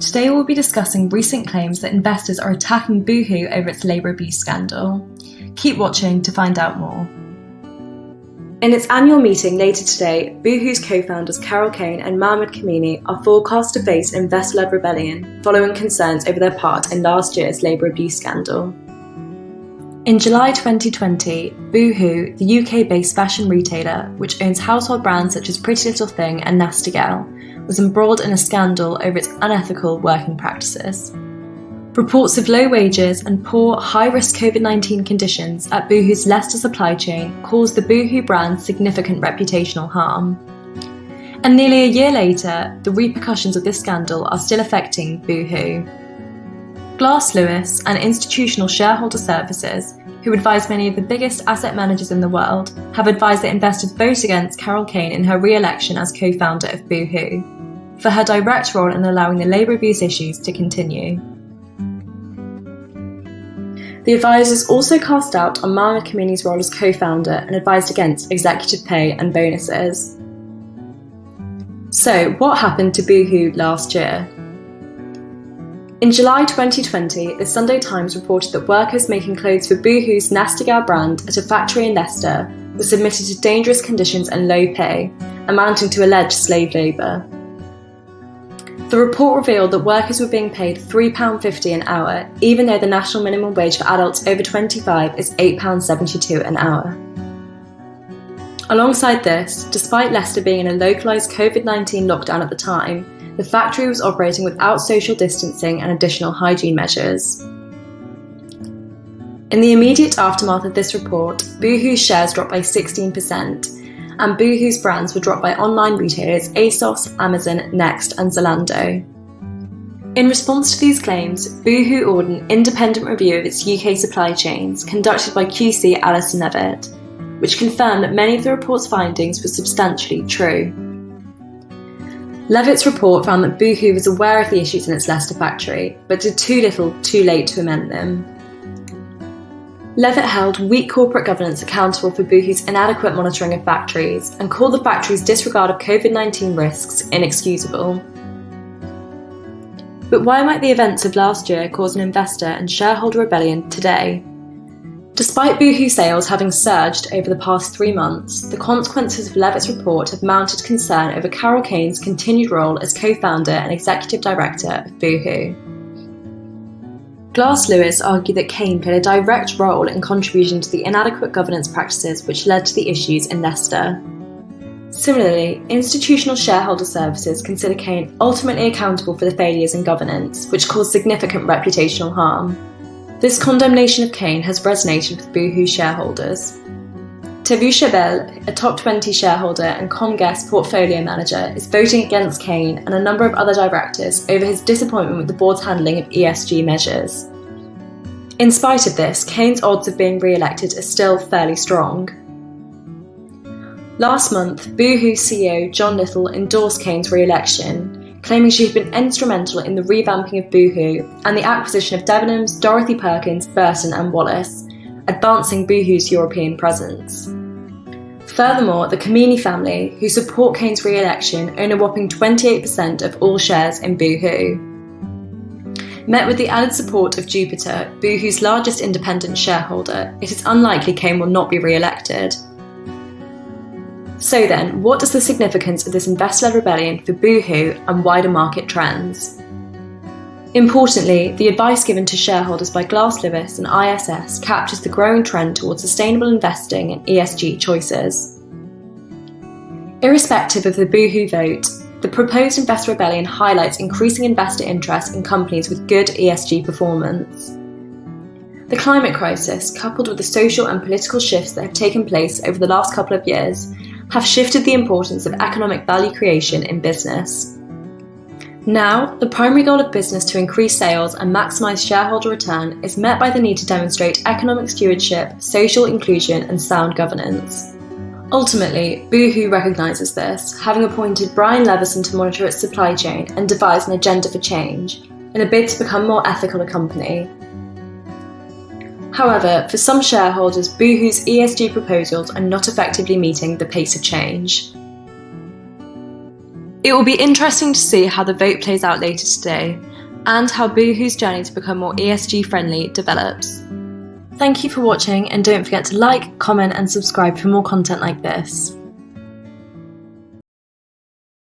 Today we'll be discussing recent claims that investors are attacking Boohoo over its labour abuse scandal. Keep watching to find out more. In its annual meeting later today, Boohoo's co-founders Carol Kane and Mahmud Kamani are forecast to face an investor-led rebellion following concerns over their part in last year's labour abuse scandal. In July 2020, Boohoo, the UK-based fashion retailer, which owns household brands such as Pretty Little Thing and Nasty Gal, was embroiled in a scandal over its unethical working practices. Reports of low wages and poor, high-risk COVID-19 conditions at Boohoo's Leicester supply chain caused the Boohoo brand significant reputational harm. And nearly a year later, the repercussions of this scandal are still affecting Boohoo. Glass Lewis and Institutional Shareholder Services, who advise many of the biggest asset managers in the world, have advised that investors vote against Carol Kane in her re-election as co-founder of Boohoo, for her direct role in allowing the labour abuse issues to continue. The advisors also cast doubt on Mahmud Kamani's role as co-founder and advised against executive pay and bonuses. So, what happened to Boohoo last year? In July 2020, the Sunday Times reported that workers making clothes for Boohoo's Nasty Gal brand at a factory in Leicester were submitted to dangerous conditions and low pay, amounting to alleged slave labour. The report revealed that workers were being paid £3.50 an hour, even though the national minimum wage for adults over 25 is £8.72 an hour. Alongside this, despite Leicester being in a localised COVID-19 lockdown at the time, the factory was operating without social distancing and additional hygiene measures. In the immediate aftermath of this report, Boohoo's shares dropped by 16%, and Boohoo's brands were dropped by online retailers ASOS, Amazon, Next and Zalando. In response to these claims, Boohoo ordered an independent review of its UK supply chains, conducted by QC Alison Levitt, which confirmed that many of the report's findings were substantially true. Levitt's report found that Boohoo was aware of the issues in its Leicester factory, but did too little too late to amend them. Levitt held weak corporate governance accountable for Boohoo's inadequate monitoring of factories and called the factory's disregard of COVID-19 risks inexcusable. But why might the events of last year cause an investor and shareholder rebellion today? Despite Boohoo sales having surged over the past 3 months, the consequences of Levitt's report have mounted concern over Carol Kane's continued role as co-founder and executive director of Boohoo. Glass Lewis argued that Kane played a direct role in contributing to the inadequate governance practices which led to the issues in Leicester. Similarly, Institutional Shareholder Services consider Kane ultimately accountable for the failures in governance, which caused significant reputational harm. This condemnation of Kane has resonated with Boohoo shareholders. Tevusha Bell, a top 20 shareholder and Comguest portfolio manager, is voting against Kane and a number of other directors over his disappointment with the board's handling of ESG measures. In spite of this, Kane's odds of being re-elected are still fairly strong. Last month, Boohoo CEO John Little endorsed Kane's re-election, claiming she had been instrumental in the revamping of Boohoo and the acquisition of Debenhams, Dorothy Perkins, Burton and Wallace, advancing Boohoo's European presence. Furthermore, the Kamani family, who support Kane's re-election, own a whopping 28% of all shares in Boohoo. Met with the added support of Jupiter, Boohoo's largest independent shareholder, it is unlikely Kane will not be re-elected. So then, what is the significance of this investor-led rebellion for Boohoo and wider market trends? Importantly, the advice given to shareholders by Glass Lewis and ISS captures the growing trend towards sustainable investing and ESG choices. Irrespective of the Boohoo vote, the proposed investor rebellion highlights increasing investor interest in companies with good ESG performance. The climate crisis, coupled with the social and political shifts that have taken place over the last couple of years, have shifted the importance of economic value creation in business. Now, the primary goal of business to increase sales and maximise shareholder return is met by the need to demonstrate economic stewardship, social inclusion and sound governance. Ultimately, Boohoo recognises this, having appointed Brian Levison to monitor its supply chain and devise an agenda for change, in a bid to become more ethical a company. However, for some shareholders, Boohoo's ESG proposals are not effectively meeting the pace of change. It will be interesting to see how the vote plays out later today, and how Boohoo's journey to become more ESG friendly develops. Thank you for watching, and don't forget to like, comment and subscribe for more content like this.